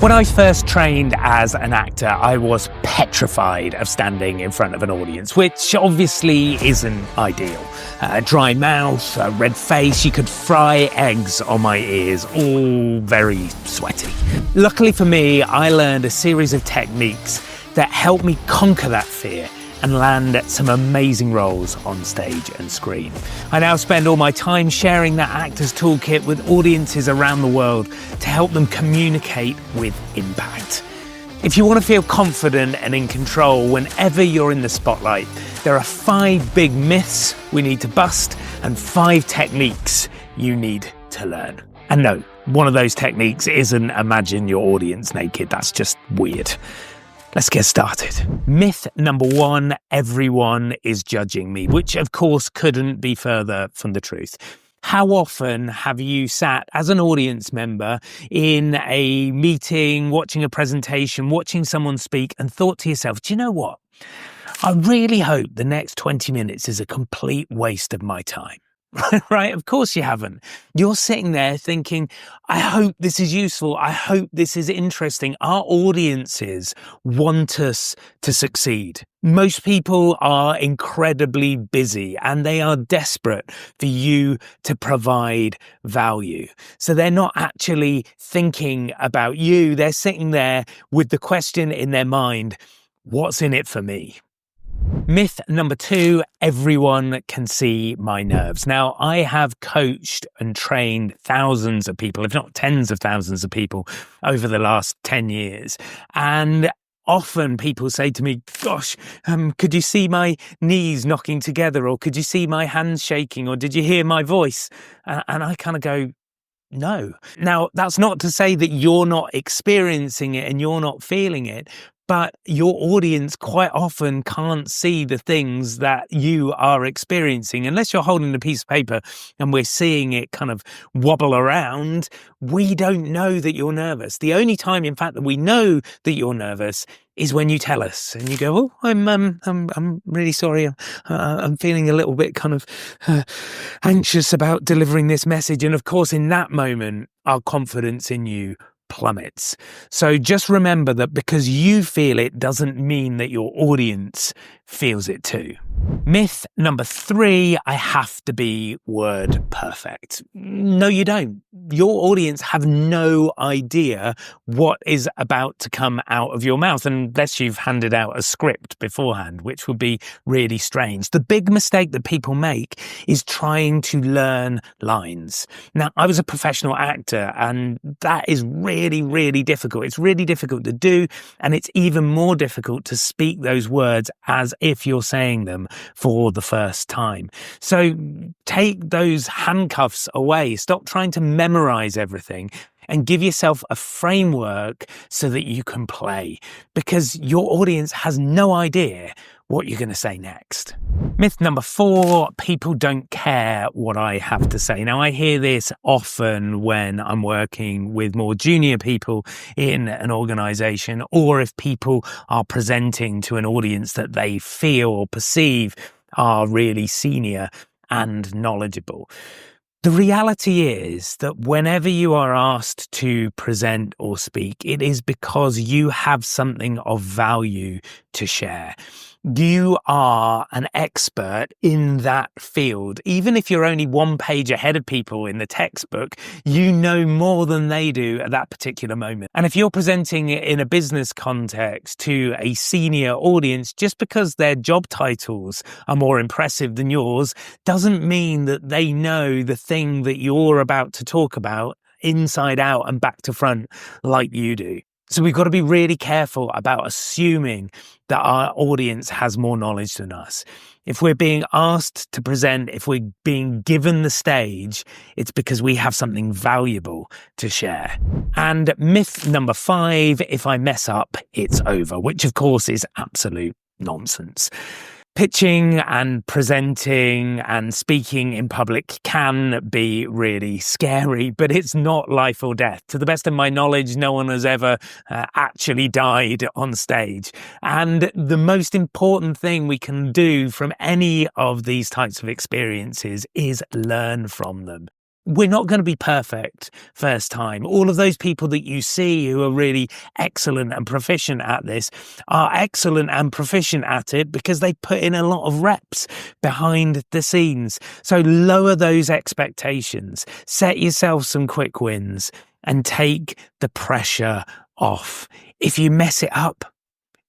When I first trained as an actor, I was petrified of standing in front of an audience, which obviously isn't ideal. A dry mouth, a red face, you could fry eggs on my ears, all very sweaty. Luckily for me, I learned a series of techniques that helped me conquer that fear and land some amazing roles on stage and screen. I now spend all my time sharing that actor's toolkit with audiences around the world to help them communicate with impact. If you want to feel confident and in control whenever you're in the spotlight, there are 5 big myths we need to bust and 5 techniques you need to learn. And no, one of those techniques isn't imagine your audience naked. That's just weird. Let's get started. Myth number 1, everyone is judging me, which of course couldn't be further from the truth. How often have you sat as an audience member in a meeting, watching a presentation, watching someone speak and thought to yourself, do you know what? I really hope the next 20 minutes is a complete waste of my time. Right? Of course you haven't. You're sitting there thinking, I hope this is useful. I hope this is interesting. Our audiences want us to succeed. Most people are incredibly busy and they are desperate for you to provide value. So they're not actually thinking about you. They're sitting there with the question in their mind, what's in it for me? Myth number 2, everyone can see my nerves. Now, I have coached and trained thousands of people, if not tens of thousands of people over the last 10 years. And often people say to me, gosh, could you see my knees knocking together? Or could you see my hands shaking? Or did you hear my voice? And I kind of go, no. Now, that's not to say that you're not experiencing it and you're not feeling it. But your audience quite often can't see the things that you are experiencing. Unless you're holding a piece of paper and we're seeing it kind of wobble around, we don't know that you're nervous. The only time, in fact, that we know that you're nervous is when you tell us and you go, oh, I'm really sorry. I'm feeling a little bit kind of anxious about delivering this message. And of course, in that moment, our confidence in you plummets. So just remember that because you feel it doesn't mean that your audience feels it too. Myth number 3, I have to be word perfect. No, you don't. Your audience have no idea what is about to come out of your mouth unless you've handed out a script beforehand, which would be really strange. The big mistake that people make is trying to learn lines. Now, I was a professional actor and that is really, really difficult. It's really difficult to do, and it's even more difficult to speak those words as if you're saying them for the first time. So take those handcuffs away. Stop trying to memorize everything and give yourself a framework so that you can play, because your audience has no idea what you're going to say next. Myth number 4, people don't care what I have to say. Now, I hear this often when I'm working with more junior people in an organization, or if people are presenting to an audience that they feel or perceive are really senior and knowledgeable. The reality is that whenever you are asked to present or speak, it is because you have something of value to share. You are an expert in that field. Even if you're only 1 page ahead of people in the textbook, you know more than they do at that particular moment. And if you're presenting in a business context to a senior audience, just because their job titles are more impressive than yours, doesn't mean that they know the thing that you're about to talk about inside out and back to front like you do. So we've got to be really careful about assuming that our audience has more knowledge than us. If we're being asked to present, if we're being given the stage, it's because we have something valuable to share. And myth number 5, if I mess up, it's over, which of course is absolute nonsense. Pitching and presenting and speaking in public can be really scary, but it's not life or death. To the best of my knowledge, no one has ever actually died on stage. And the most important thing we can do from any of these types of experiences is learn from them. we're not going to be perfect first time. All of those people that you see who are really excellent and proficient at this are excellent and proficient at it because they put in a lot of reps behind the scenes. So lower those expectations, set yourself some quick wins and take the pressure off. If you mess it up,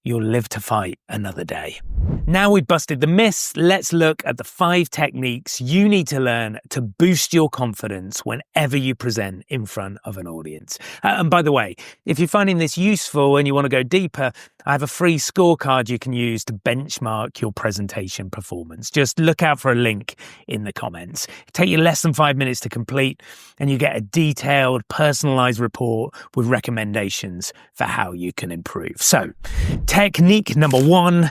you'll live to fight another day. Now we've busted the myths, let's look at the 5 techniques you need to learn to boost your confidence whenever you present in front of an audience. And by the way, if you're finding this useful and you want to go deeper, I have a free scorecard you can use to benchmark your presentation performance. Just look out for a link in the comments. Take you less than 5 minutes to complete, and you get a detailed, personalized report with recommendations for how you can improve. So, technique number 1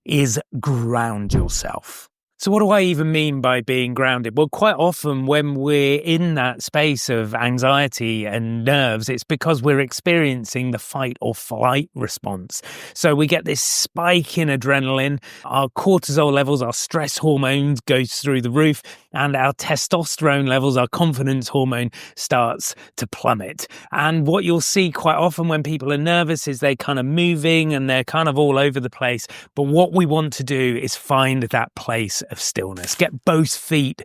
is ground yourself. So what do I even mean by being grounded? Well, quite often when we're in that space of anxiety and nerves, it's because we're experiencing the fight or flight response. So we get this spike in adrenaline, our cortisol levels, our stress hormones goes through the roof, and our testosterone levels, our confidence hormone, starts to plummet. And what you'll see quite often when people are nervous is they're kind of moving and they're kind of all over the place. But what we want to do is find that place of stillness. Get both feet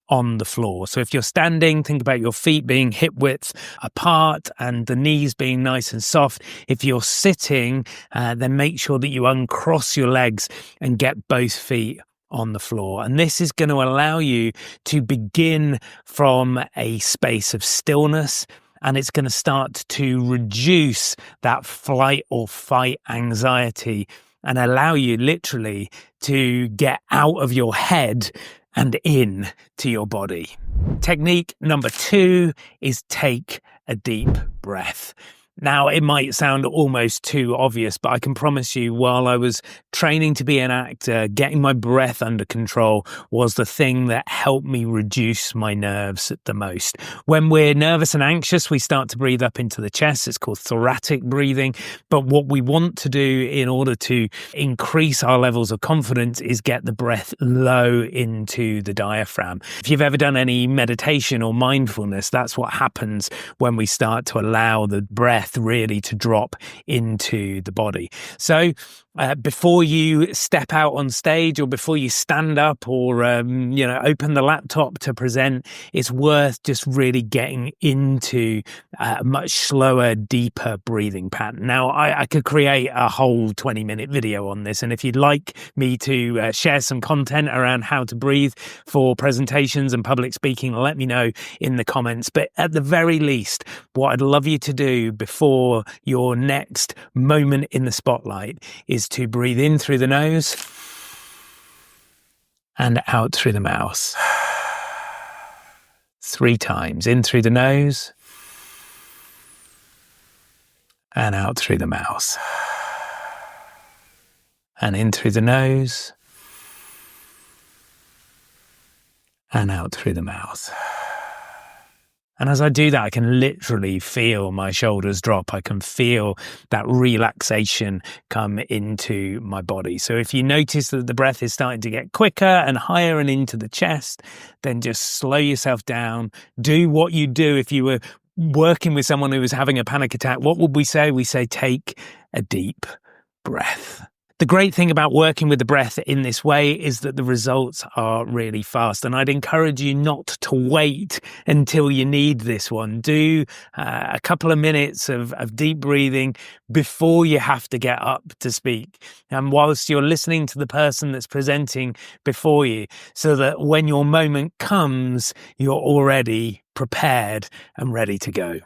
on the floor. So if you're standing, think about your feet being hip width apart and the knees being nice and soft. If you're sitting, then make sure that you uncross your legs and get both feet on the floor. And this is going to allow you to begin from a space of stillness, and it's going to start to reduce that flight or fight anxiety and allow you literally to get out of your head and in to your body. Technique number 2 is take a deep breath. Now, it might sound almost too obvious, but I can promise you, while I was training to be an actor, getting my breath under control was the thing that helped me reduce my nerves the most. When we're nervous and anxious, we start to breathe up into the chest. It's called thoracic breathing. But what we want to do in order to increase our levels of confidence is get the breath low into the diaphragm. If you've ever done any meditation or mindfulness, that's what happens when we start to allow the breath really to drop into the body. So before you step out on stage or before you stand up or open the laptop to present, it's worth just really getting into a much slower, deeper breathing pattern. Now, I could create a whole 20-minute video on this, and if you'd like me to share some content around how to breathe for presentations and public speaking, let me know in the comments. But at the very least, what I'd love you to do before your next moment in the spotlight is to breathe in through the nose and out through the mouth. 3 times. In through the nose and out through the mouth. And in through the nose and out through the mouth. And as I do that, I can literally feel my shoulders drop. I can feel that relaxation come into my body. So if you notice that the breath is starting to get quicker and higher and into the chest, then just slow yourself down. Do what you do if you were working with someone who was having a panic attack. What would we say? We say, take a deep breath. The great thing about working with the breath in this way is that the results are really fast. And I'd encourage you not to wait until you need this one. Do a couple of minutes of deep breathing before you have to get up to speak. And whilst you're listening to the person that's presenting before you, so that when your moment comes, you're already prepared and ready to go.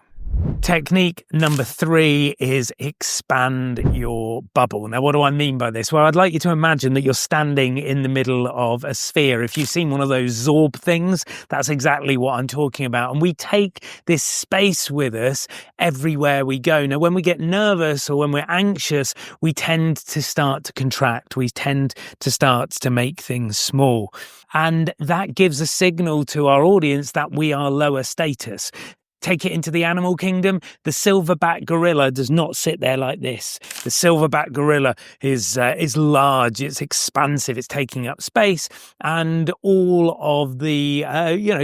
Technique number 3 is expand your bubble. Now, what do I mean by this? Well, I'd like you to imagine that you're standing in the middle of a sphere. If you've seen one of those Zorb things, that's exactly what I'm talking about. And we take this space with us everywhere we go. Now, when we get nervous or when we're anxious, we tend to start to contract. We tend to start to make things small. And that gives a signal to our audience that we are lower status. Take it into the animal kingdom. The silverback gorilla does not sit there like this. The silverback gorilla is large, it's expansive, it's taking up space, and all of the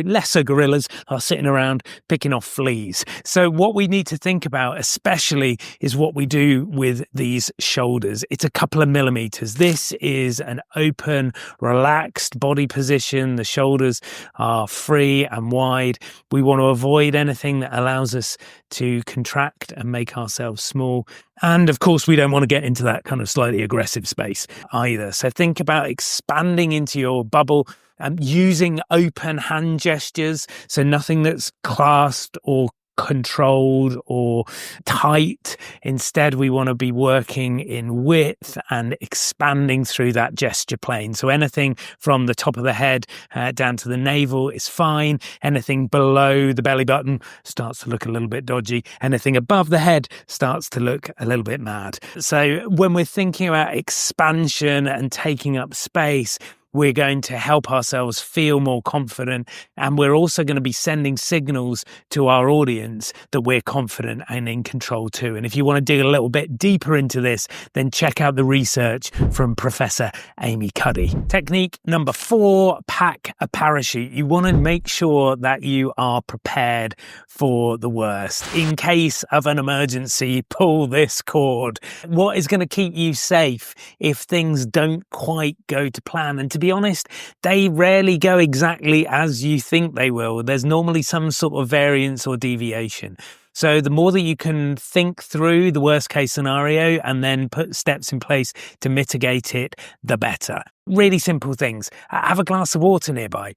lesser gorillas are sitting around picking off fleas. So what we need to think about especially is what we do with these shoulders. It's a couple of millimeters. This is an open, relaxed body position. The shoulders are free and wide. We want to avoid anything that allows us to contract and make ourselves small. And of course, we don't want to get into that kind of slightly aggressive space either. So think about expanding into your bubble and using open hand gestures. So nothing that's clasped or controlled or tight. Instead, we want to be working in width and expanding through that gesture plane. So anything from the top of the head down to the navel is fine. Anything below the belly button starts to look a little bit dodgy. Anything above the head starts to look a little bit mad. So when we're thinking about expansion and taking up space, we're going to help ourselves feel more confident, and we're also going to be sending signals to our audience that we're confident and in control too. And if you want to dig a little bit deeper into this, then check out the research from Professor Amy Cuddy. Technique number 4, pack a parachute. You want to make sure that you are prepared for the worst. In case of an emergency, pull this cord. What is going to keep you safe if things don't quite go to plan? And to be honest, they rarely go exactly as you think they will. There's normally some sort of variance or deviation. So the more that you can think through the worst case scenario and then put steps in place to mitigate it, the better. Really simple things. Have a glass of water nearby.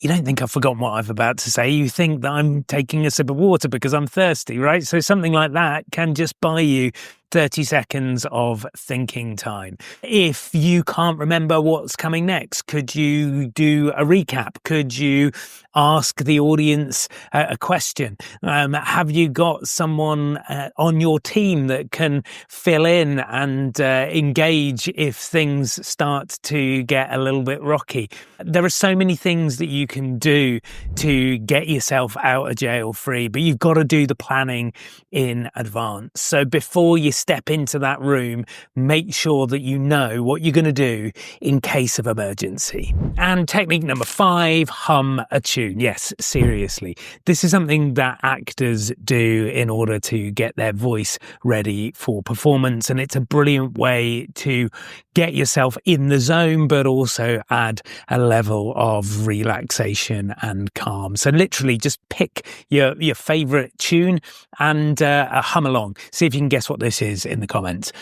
You don't think I've forgotten what I'm about to say. You think that I'm taking a sip of water because I'm thirsty, right? So something like that can just buy you 30 seconds of thinking time. If you can't remember what's coming next, could you do a recap? Could you ask the audience a question? Have you got someone on your team that can fill in and engage if things start to get a little bit rocky? There are so many things that you can do to get yourself out of jail free, but you've got to do the planning in advance. So before you step into that room, make sure that you know what you're going to do in case of emergency. And technique number 5, hum a tune. Yes, seriously. This is something that actors do in order to get their voice ready for performance. And it's a brilliant way to get yourself in the zone, but also add a level of relaxation and calm. So literally just pick your favorite tune and hum along. See if you can guess what this is in the comments.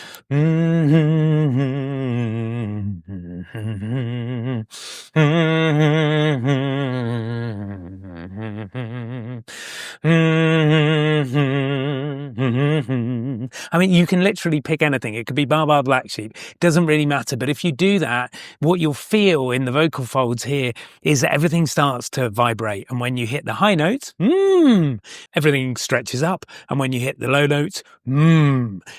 I mean, you can literally pick anything. It could be Baa Baa Black Sheep. It doesn't really matter. But if you do that, what you'll feel in the vocal folds here is that everything starts to vibrate. And when you hit the high notes, everything stretches up. And when you hit the low notes,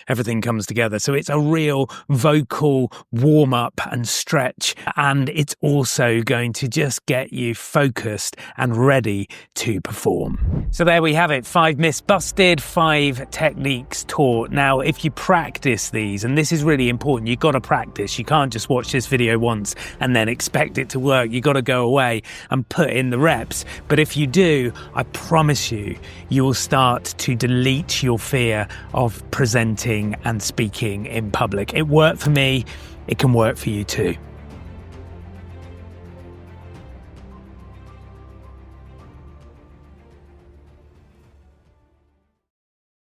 everything comes together. So it's a real vocal warm up and stretch. And it's also going to just get you focused and ready to perform. So there we have it. 5 myths busted, 5 techniques taught. Now, if you practice these, and this is really important, you've got to practice. You can't just watch this video once and then expect it to work. You've got to go away and put in the reps. But if you do, I promise you, you will start to delete your fear of presenting and speaking in public. It worked for me. It can work for you too.